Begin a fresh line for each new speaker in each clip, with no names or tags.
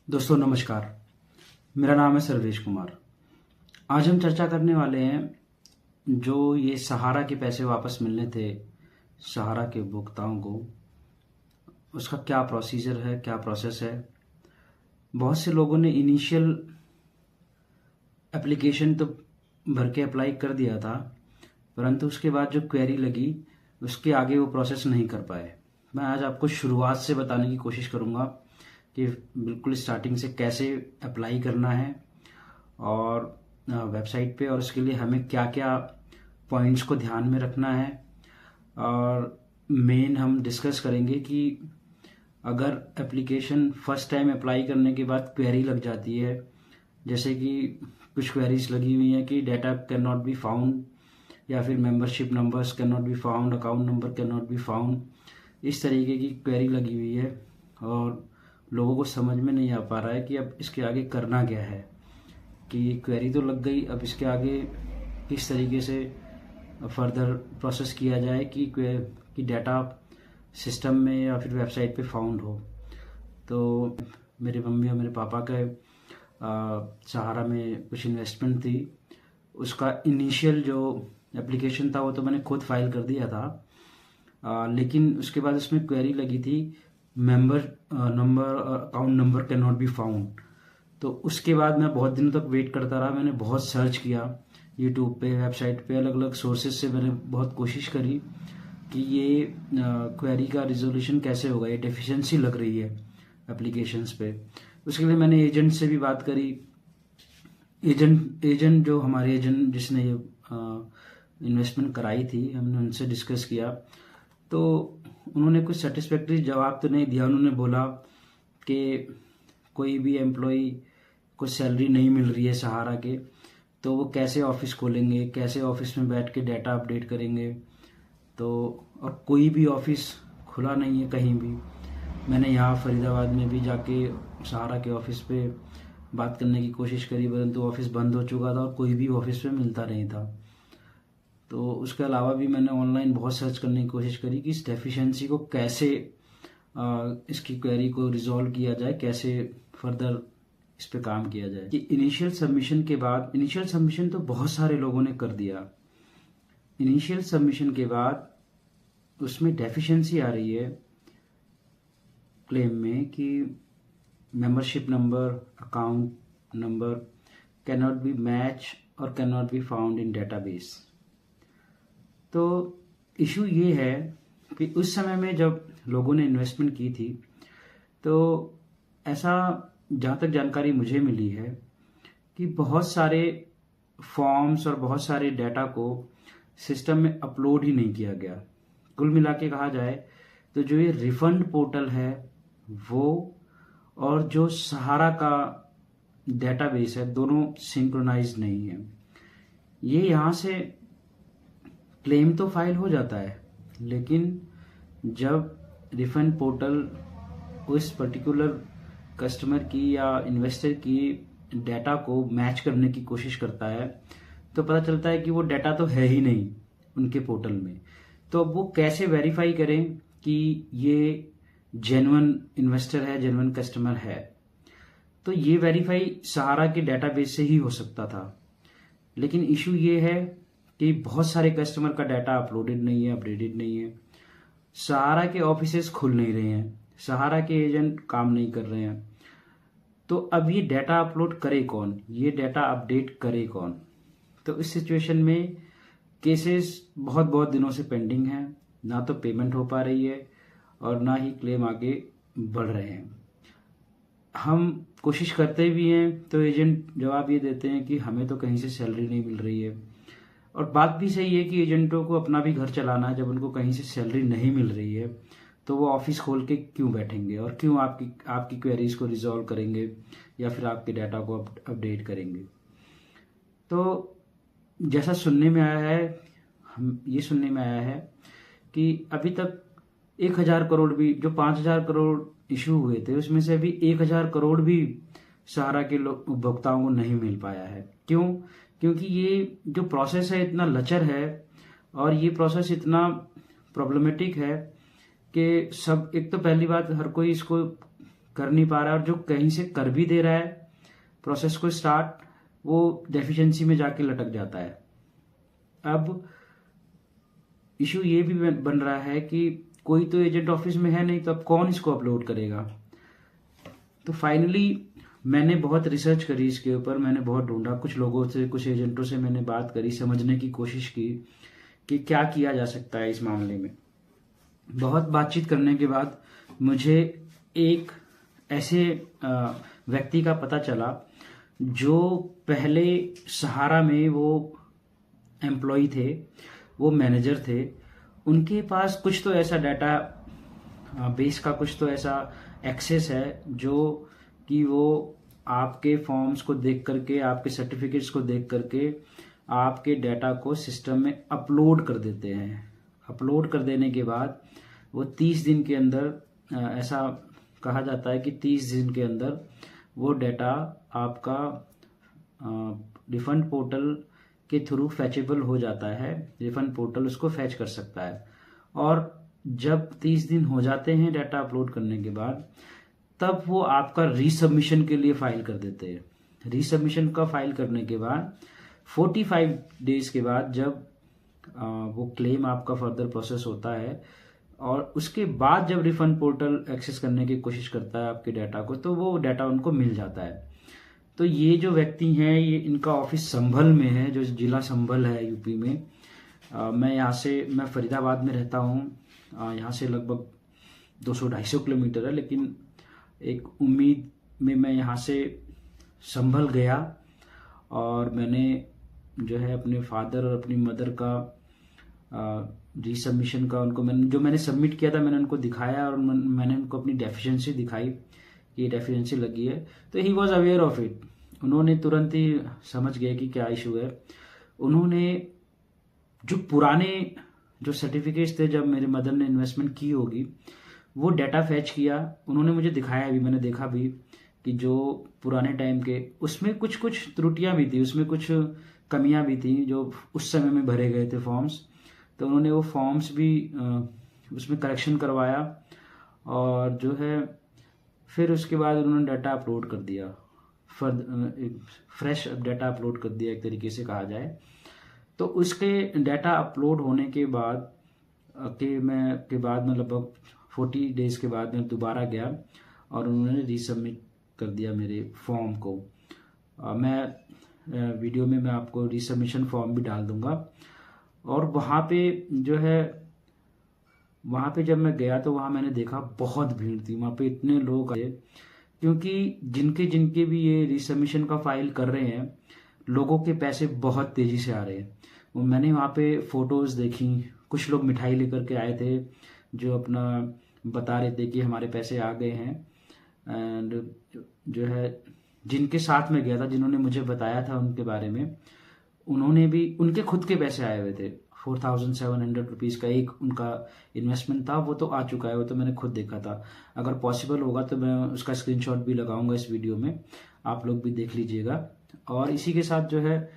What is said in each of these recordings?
दोस्तों नमस्कार। मेरा नाम है सर्वेश कुमार। आज हम चर्चा करने वाले हैं जो ये सहारा के पैसे वापस मिलने थे सहारा के उपभोक्ताओं को, उसका क्या प्रोसीजर है, क्या प्रोसेस है। बहुत से लोगों ने इनिशियल एप्लीकेशन तो भर के अप्लाई कर दिया था, परंतु उसके बाद जो क्वेरी लगी उसके आगे वो प्रोसेस नहीं कर पाए। मैं आज आपको शुरुआत से बताने की कोशिश करूँगा कि बिल्कुल स्टार्टिंग से कैसे अप्लाई करना है और वेबसाइट पे, और उसके लिए हमें क्या क्या पॉइंट्स को ध्यान में रखना है। और मेन हम डिस्कस करेंगे कि अगर एप्लीकेशन फर्स्ट टाइम अप्लाई करने के बाद क्वेरी लग जाती है, जैसे कि कुछ क्वेरीज लगी हुई हैं कि data can not be found, या फिर membership numbers can not be found, account number can not be found, इस तरीके की क्वेरी लगी हुई है और लोगों को समझ में नहीं आ पा रहा है कि अब इसके आगे करना क्या है। कि क्वेरी तो लग गई, अब इसके आगे किस तरीके से फर्दर प्रोसेस किया जाए कि डाटा सिस्टम में या फिर वेबसाइट पे फाउंड हो। तो मेरे मम्मी और मेरे पापा का सहारा में कुछ इन्वेस्टमेंट थी, उसका इनिशियल जो एप्लीकेशन था वो तो मैंने खुद फाइल कर दिया था, लेकिन उसके बाद उसमें क्वेरी लगी थी member number account number can not be found. तो उसके बाद मैं बहुत दिनों तक वेट करता रहा। मैंने बहुत सर्च किया यूट्यूब पे, वेबसाइट पे, अलग अलग सोर्सेज से मैंने बहुत कोशिश करी कि ये क्वेरी का रिजोल्यूशन कैसे होगा, ये डेफिशिएंसी लग रही है एप्लीकेशंस पे। उसके लिए मैंने एजेंट से भी बात करी। एजेंट जो हमारे एजेंट जिसने ये इन्वेस्टमेंट कराई थी, हमने उनसे डिस्कस किया तो उन्होंने कुछ सेटिस्फैक्ट्री जवाब तो नहीं दिया। उन्होंने बोला कि कोई भी एम्प्लॉय को सैलरी नहीं मिल रही है सहारा के, तो वो कैसे ऑफिस खोलेंगे, कैसे ऑफिस में बैठ के डाटा अपडेट करेंगे। तो और कोई भी ऑफिस खुला नहीं है कहीं भी। मैंने यहाँ फरीदाबाद में भी जाके सहारा के ऑफिस पे बात करने की कोशिश करी, परंतु ऑफिस बंद हो चुका था और कोई भी ऑफिस पे मिलता नहीं था। तो उसके अलावा भी मैंने ऑनलाइन बहुत सर्च करने की कोशिश करी कि इस डेफिशिएंसी को कैसे इसकी क्वेरी को रिजॉल्व किया जाए, कैसे फर्दर इस पे काम किया जाए। कि इनिशियल सबमिशन तो बहुत सारे लोगों ने कर दिया। इनिशियल सबमिशन के बाद उसमें डेफिशिएंसी आ रही है क्लेम में कि membership number, account number can not be match और can not be found in database. तो इशू ये है कि उस समय में जब लोगों ने इन्वेस्टमेंट की थी, तो ऐसा जहाँ तक जानकारी मुझे मिली है कि बहुत सारे फॉर्म्स और बहुत सारे डाटा को सिस्टम में अपलोड ही नहीं किया गया। कुल मिला के कहा जाए तो जो ये रिफंड पोर्टल है वो और जो सहारा का डेटाबेस है, दोनों सिंक्रोनाइज नहीं है। ये यहाँ से क्लेम तो फाइल हो जाता है, लेकिन जब रिफंड पोर्टल उस पर्टिकुलर कस्टमर की या इन्वेस्टर की डाटा को मैच करने की कोशिश करता है, तो पता चलता है कि वो डाटा तो है ही नहीं उनके पोर्टल में। तो अब वो कैसे वेरीफाई करें कि ये जेन्युइन इन्वेस्टर है, जेन्युइन कस्टमर है। तो ये वेरीफाई सहारा के डाटाबेस से ही हो सकता था, लेकिन इशू ये है कि बहुत सारे कस्टमर का डाटा अपलोडेड नहीं है, अपडेटेड नहीं है। सहारा के ऑफिसेस खुल नहीं रहे हैं, सहारा के एजेंट काम नहीं कर रहे हैं। तो अब ये डाटा अपलोड करे कौन, ये डाटा अपडेट करे कौन। तो इस सिचुएशन में केसेस बहुत बहुत दिनों से पेंडिंग हैं, ना तो पेमेंट हो पा रही है और ना ही क्लेम आगे बढ़ रहे हैं। हम कोशिश करते भी हैं तो एजेंट जवाब ये देते हैं कि हमें तो कहीं से सैलरी नहीं मिल रही है। और बात भी सही है कि एजेंटों को अपना भी घर चलाना है। जब उनको कहीं से सैलरी नहीं मिल रही है तो वो ऑफिस खोल के क्यों बैठेंगे और क्यों आपकी क्वेरीज को रिजॉल्व करेंगे या फिर आपके डाटा को अपडेट करेंगे। तो जैसा सुनने में आया है, हम ये सुनने में आया है कि अभी तक 1000 करोड़ भी, जो 5000 करोड़ इशू हुए थे उसमें से अभी 1000 करोड़ भी सहारा के उपभोक्ताओं को नहीं मिल पाया है। क्यों? क्योंकि ये जो प्रोसेस है इतना लचर है और ये प्रोसेस इतना प्रॉब्लमेटिक है कि सब, एक तो पहली बात, हर कोई इसको कर नहीं पा रहा है, और जो कहीं से कर भी दे रहा है प्रोसेस को स्टार्ट, वो डेफिशिएंसी में जाके लटक जाता है। अब इशू ये भी बन रहा है कि कोई तो एजेंट ऑफिस में है नहीं, तो अब कौन इसको अपलोड करेगा। तो फाइनली मैंने बहुत रिसर्च करी इसके ऊपर, मैंने बहुत ढूंढा, कुछ लोगों से, कुछ एजेंटों से मैंने बात करी, समझने की कोशिश की कि क्या किया जा सकता है इस मामले में। बहुत बातचीत करने के बाद मुझे एक ऐसे व्यक्ति का पता चला जो पहले सहारा में वो एम्प्लॉय थे, वो मैनेजर थे। उनके पास कुछ तो ऐसा डाटा बेस का कुछ तो ऐसा एक्सेस है जो कि वो आपके फॉर्म्स को देख करके, आपके सर्टिफिकेट्स को देख करके आपके डाटा को सिस्टम में अपलोड कर देते हैं। अपलोड कर देने के बाद वो 30 दिन के अंदर ऐसा कहा जाता है कि 30 दिन के अंदर वो डाटा आपका रिफंड पोर्टल के थ्रू फैचेबल हो जाता है। रिफंड पोर्टल उसको फैच कर सकता है, और जब 30 दिन हो जाते हैं डाटा अपलोड करने के बाद, तब वो आपका रीसबमिशन के लिए फाइल कर देते हैं। रीसबमिशन का फाइल करने के बाद 45 डेज के बाद जब वो क्लेम आपका फर्दर प्रोसेस होता है, और उसके बाद जब रिफंड पोर्टल एक्सेस करने की कोशिश करता है आपके डाटा को, तो वो डाटा उनको मिल जाता है। तो ये जो व्यक्ति हैं, ये इनका ऑफिस संभल में है, जो जिला संभल है यूपी में। मैं फरीदाबाद में रहता हूँ, यहाँ से लगभग 200-250 किलोमीटर है, लेकिन एक उम्मीद में मैं यहाँ से संभल गया, और मैंने जो है अपने फादर और अपनी मदर का रीसबमिशन का मैंने सबमिट किया था, मैंने उनको दिखाया, और मैंने उनको अपनी डेफिशिएंसी दिखाई कि डेफिशिएंसी लगी है। तो he was aware of it. उन्होंने तुरंत ही समझ गए कि क्या इशू है। उन्होंने जो पुराने जो सर्टिफिकेट्स थे, जब मेरे मदर ने इन्वेस्टमेंट की होगी, वो डाटा फैच किया। उन्होंने मुझे दिखाया भी, मैंने देखा भी कि जो पुराने टाइम के, उसमें कुछ कुछ त्रुटियां भी थी, उसमें कुछ कमियां भी थी जो उस समय में भरे गए थे फॉर्म्स। तो उन्होंने वो फॉर्म्स भी उसमें करेक्शन करवाया, और जो है फिर उसके बाद उन्होंने डाटा अपलोड कर दिया, फ्रेश डाटा अपलोड कर दिया, एक तरीके से कहा जाए। तो उसके डाटा अपलोड होने के बाद मैं लगभग 40 डेज के बाद मैं दोबारा गया, और उन्होंने रीसबमिट कर दिया मेरे फॉर्म को। मैं वीडियो में मैं आपको रीसबमिशन फॉर्म भी डाल दूंगा। और वहाँ पे जो है, वहाँ पे जब मैं गया तो वहाँ मैंने देखा बहुत भीड़ थी, वहाँ पे इतने लोग आए, क्योंकि जिनके भी ये रीसबमिशन का फाइल कर रहे हैं, लोगों के पैसे बहुत तेजी से आ रहे हैं। मैंने वहाँ पे फोटोज देखी, कुछ लोग मिठाई लेकर के आए थे, जो अपना बता रहे थे कि हमारे पैसे आ गए हैं। एंड जो है, जिनके साथ में गया था, जिन्होंने मुझे बताया था उनके बारे में, उन्होंने भी, उनके खुद के पैसे आए हुए थे। 4700 रुपीज़ का एक उनका इन्वेस्टमेंट था, वो तो आ चुका है, वो तो मैंने खुद देखा था। अगर पॉसिबल होगा तो मैं उसका स्क्रीनशॉट भी लगाऊंगा इस वीडियो में, आप लोग भी देख लीजिएगा। और इसी के साथ जो है,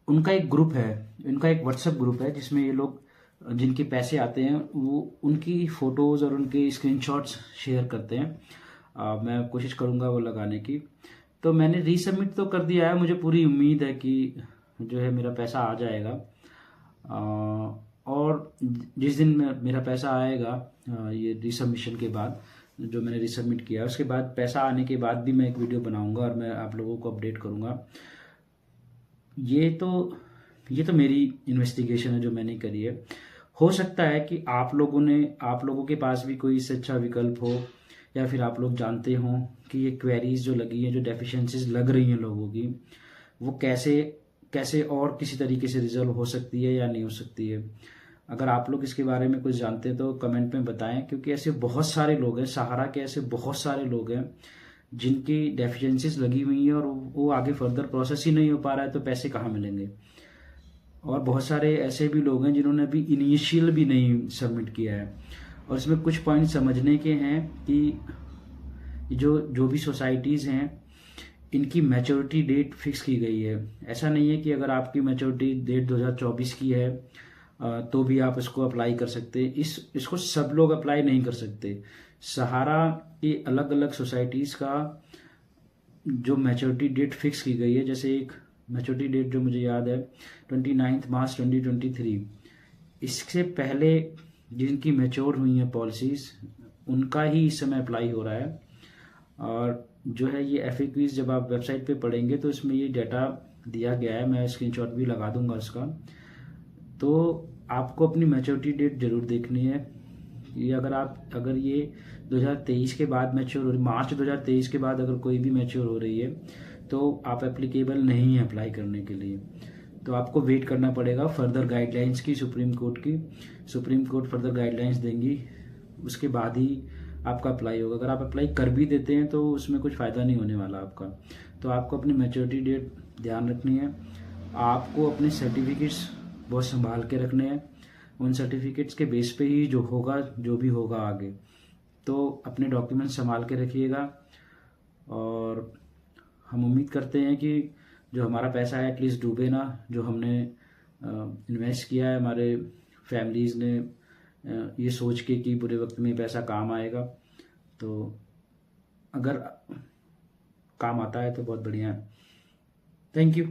उनका एक ग्रुप है, उनका एक व्हाट्सएप ग्रुप है, जिसमें ये लोग जिनके पैसे आते हैं वो उनकी फ़ोटोज़ और उनके स्क्रीनशॉट्स शेयर करते हैं। मैं कोशिश करूँगा वो लगाने की। तो मैंने रीसबमिट तो कर दिया है, मुझे पूरी उम्मीद है कि जो है मेरा पैसा आ जाएगा। और जिस दिन मेरा पैसा आएगा, ये रीसबमिशन के बाद, जो मैंने रीसबमिट किया, उसके बाद पैसा आने के बाद भी मैं एक वीडियो बनाऊंगा और मैं आप लोगों को अपडेट करूंगा। ये तो मेरी इन्वेस्टिगेशन है जो मैंने करी है। हो सकता है कि आप लोगों के पास भी कोई इससे अच्छा विकल्प हो, या फिर आप लोग जानते हो कि ये क्वेरीज जो लगी हैं, जो डेफिशिएंसीज लग रही हैं लोगों की, वो कैसे और किसी तरीके से रिजॉल्व हो सकती है या नहीं हो सकती है। अगर आप लोग इसके बारे में कुछ जानते हैं तो कमेंट में बताएं, क्योंकि ऐसे बहुत सारे लोग हैं, सहारा के ऐसे बहुत सारे लोग हैं जिनकी डेफिशिएंसीज लगी हुई हैं और वो आगे फर्दर प्रोसेस ही नहीं हो पा रहा है, तो पैसे कहाँ मिलेंगे। और बहुत सारे ऐसे भी लोग हैं जिन्होंने अभी इनिशियल भी नहीं सबमिट किया है। और इसमें कुछ पॉइंट समझने के हैं कि जो भी सोसाइटीज़ हैं, इनकी मैच्योरिटी डेट फिक्स की गई है। ऐसा नहीं है कि अगर आपकी मैच्योरिटी डेट 2024 की है तो भी आप इसको अप्लाई कर सकते हैं। इसको सब लोग अप्लाई नहीं कर सकते, सहारा की अलग अलग सोसाइटीज़ का जो मैच्योरिटी डेट फिक्स की गई है, जैसे एक मैच्योरिटी डेट जो मुझे याद है 29 मार्च 2023, इससे पहले जिनकी मैच्योर हुई हैं पॉलिसीज़ उनका ही इस समय अप्लाई हो रहा है। और जो है ये FAQs जब आप वेबसाइट पे पढ़ेंगे तो इसमें ये डाटा दिया गया है, मैं स्क्रीनशॉट भी लगा दूंगा उसका। तो आपको अपनी मैच्योरिटी डेट जरूर देखनी है। ये अगर ये 2023 के बाद मैच्योर हो रही, मार्च 2023 के बाद अगर कोई भी मैच्योर हो रही है तो आप एप्लीकेबल नहीं है अप्लाई करने के लिए। तो आपको वेट करना पड़ेगा फर्दर गाइडलाइंस की, सुप्रीम कोर्ट की। सुप्रीम कोर्ट फर्दर गाइडलाइंस देंगी, उसके बाद ही आपका अप्लाई होगा। अगर आप अप्लाई कर भी देते हैं तो उसमें कुछ फ़ायदा नहीं होने वाला आपका। तो आपको अपनी मैच्योरिटी डेट ध्यान रखनी है। आपको अपने सर्टिफिकेट्स बहुत संभाल के रखने हैं। उन सर्टिफिकेट्स के बेस पे ही जो होगा, जो भी होगा आगे, तो अपने डॉक्यूमेंट्स संभाल के रखिएगा। और हम उम्मीद करते हैं कि जो हमारा पैसा है एटलीस्ट डूबे ना। जो हमने इन्वेस्ट किया है, हमारे फैमिलीज़ ने ये सोच के कि बुरे वक्त में पैसा काम आएगा, तो अगर काम आता है तो बहुत बढ़िया है। Thank you.